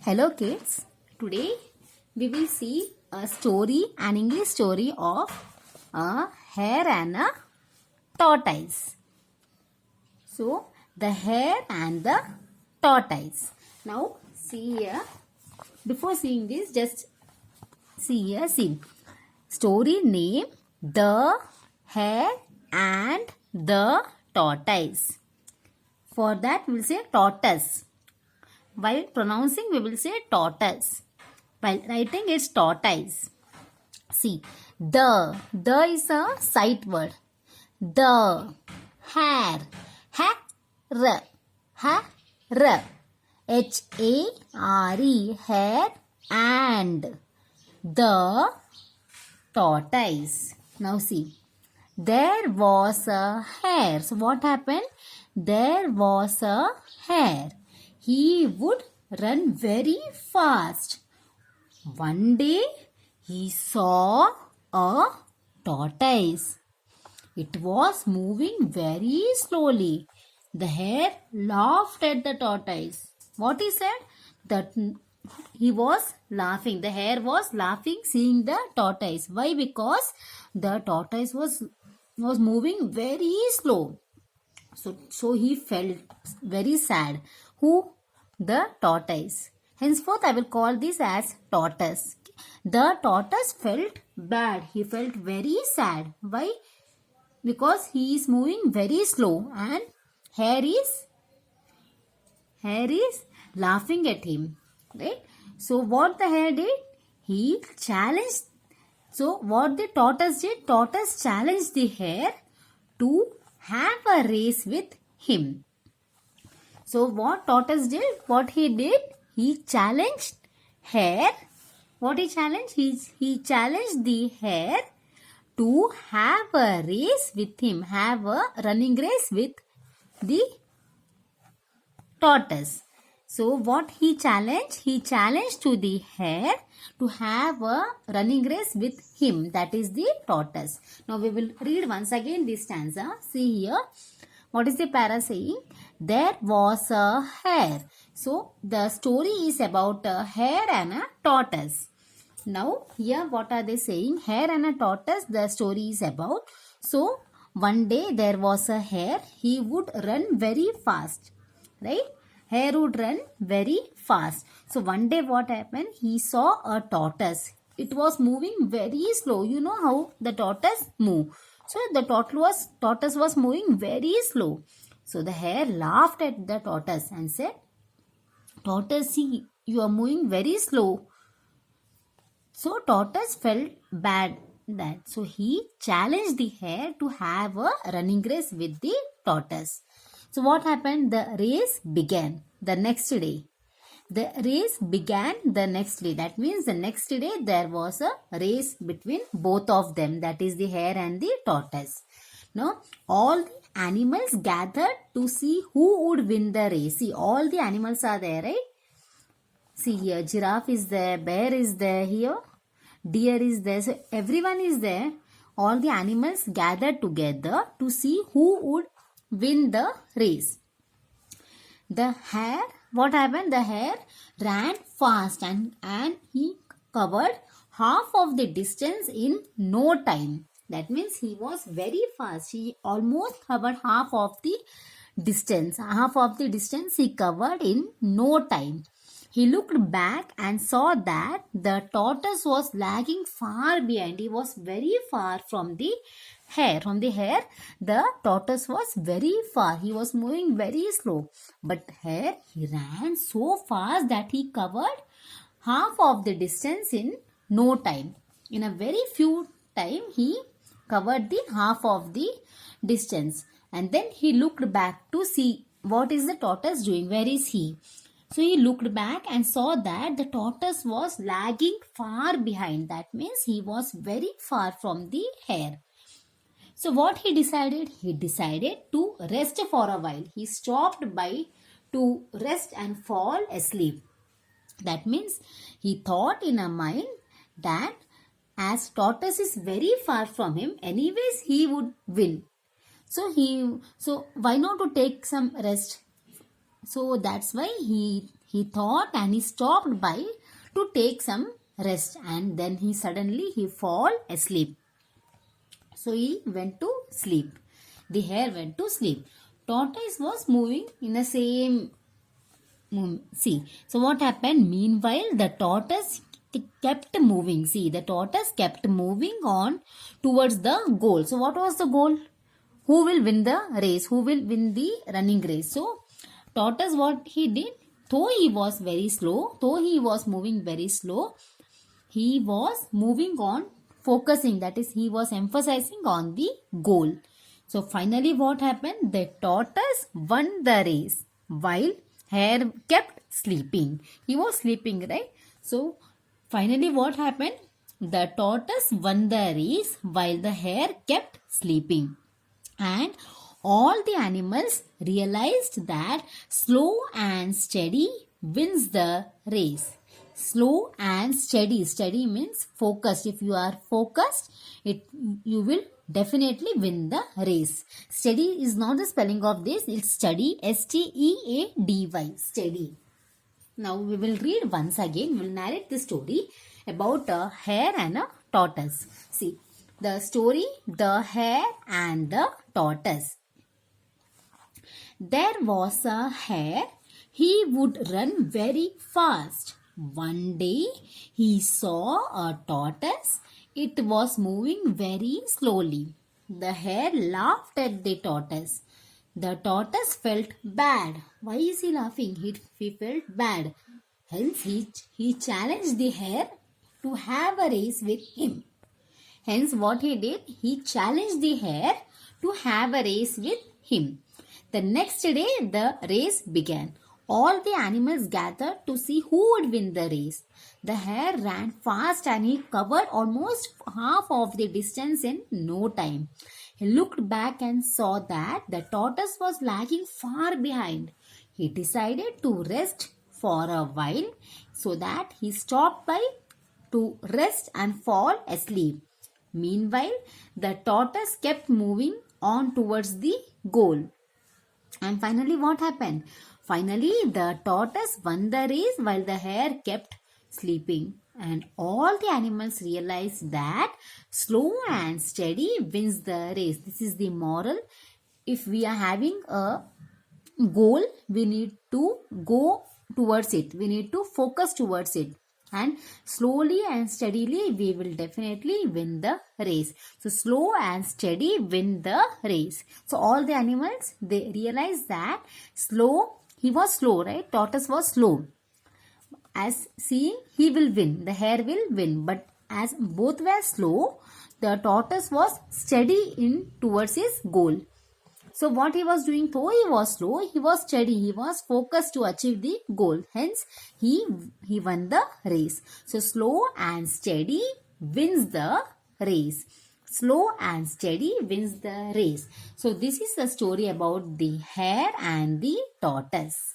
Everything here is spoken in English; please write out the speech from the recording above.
Hello kids, today we will see a story, an English story of a hare and a tortoise. So, the hare and the tortoise. Now, see here, before seeing this, just see here, see. Story name, The Hare and the Tortoise. For that, we will say tortoise. While pronouncing, we will say tortoise. While writing, it's tortoise. See, the is a sight word. The hare, hare, hare, H-A-R-E, hare, and the tortoise. Now see, there was a hare. So what happened? There was a hare. He would run very fast. One day he saw a tortoise. It was moving very slowly. The hare laughed at the tortoise. What he said? That he was laughing. The hare was laughing seeing the tortoise. Why? Because the tortoise was moving very slow. So he felt very sad. Who? The tortoise. Henceforth, I will call this as tortoise. The tortoise felt bad. He felt very sad. Why? Because he is moving very slow and hare is laughing at him. Right? So what the hare did? He challenged. So what the tortoise did? Tortoise challenged the hare to have a race with him. So what tortoise did? What he did? He challenged hare. What he challenged? He challenged the hare to have a race with him. Have a running race with the tortoise. So what he challenged? He challenged to the hare to have a running race with him. That is the tortoise. Now we will read once again this stanza. See here. What is the para saying? There was a hare. So the story is about a hare and a tortoise. Now here what are they saying? Hare and a tortoise the story is about. So one day there was a hare. He would run very fast. Right? Hare would run very fast. So one day what happened? He saw a tortoise. It was moving very slow. You know how the tortoise move. So the tortoise was moving very slow. So the hare laughed at the tortoise and said, "Tortoise, see, you are moving very slow." So tortoise felt bad that. So he challenged the hare to have a running race with the tortoise. So what happened? The race began the next day. The race began the next day. That means the next day there was a race between both of them. That is the hare and the tortoise. Now all the animals gathered to see who would win the race. See, all the animals are there, right? See here, giraffe is there, bear is there here, deer is there. So everyone is there. All the animals gathered together to see who would win the race. The hare, what happened? The hare ran fast and he covered half of the distance in no time. That means he was very fast. He almost covered half of the distance. Half of the distance he covered in no time. He looked back and saw that the tortoise was lagging far behind. He was very far from the hare. From the hare, the tortoise was very far. He was moving very slow. But hare, he ran so fast that he covered half of the distance in no time. In a very few time, he covered the half of the distance. And then he looked back to see what is the tortoise doing. Where is he? So he looked back and saw that the tortoise was lagging far behind. That means he was very far from the hare. So what he decided? He decided to rest for a while. He stopped by to rest and fall asleep. That means he thought in a mind that as tortoise is very far from him, anyways he would win. So why not to take some rest? So that's why he He thought and he stopped by to take some rest, and then he fall asleep. So he went to sleep. The hare went to sleep. Tortoise was moving in the same see. So what happened? Meanwhile, the tortoise kept moving. See, the tortoise kept moving on towards the goal. So what was the goal? Who will win the race? Who will win the running race? So tortoise, what he did, though he was very slow, though he was moving very slow, he was moving on, focusing, that is, he was emphasizing on the goal. So finally what happened? The tortoise won the race while hare kept sleeping. He was sleeping, right? So finally what happened? The tortoise won the race while the hare kept sleeping. And all the animals realized that slow and steady wins the race. Slow and steady. Steady means focused. If you are focused, you will definitely win the race. Steady is not the spelling of this. It's steady. S-T-E-A-D-Y. Steady. Now we will read once again. We will narrate the story about a hare and a tortoise. See, the story, the hare and the tortoise. There was a hare. He would run very fast. One day he saw a tortoise. It was moving very slowly. The hare laughed at the tortoise. The tortoise felt bad. Why is he laughing? He felt bad. Hence he challenged the hare to have a race with him. Hence what he did, he challenged the hare to have a race with him. The next day the race began. All the animals gathered to see who would win the race. The hare ran fast and he covered almost half of the distance in no time. He looked back and saw that the tortoise was lagging far behind. He decided to rest for a while, so that he stopped by to rest and fall asleep. Meanwhile, the tortoise kept moving on towards the goal. And finally what happened? Finally, the tortoise won the race while the hare kept sleeping. And all the animals realized that slow and steady wins the race. This is the moral. If we are having a goal, we need to go towards it. We need to focus towards it. And slowly and steadily we will definitely win the race. So slow and steady win the race. So all the animals, they realized that he was slow, right? Tortoise was slow. As seeing, he will win, the hare will win. But as both were slow, the tortoise was steady in towards his goal. So what he was doing, though he was slow, he was steady. He was focused to achieve the goal. Hence, he won the race. So slow and steady wins the race. Slow and steady wins the race. So this is the story about the hare and the tortoise.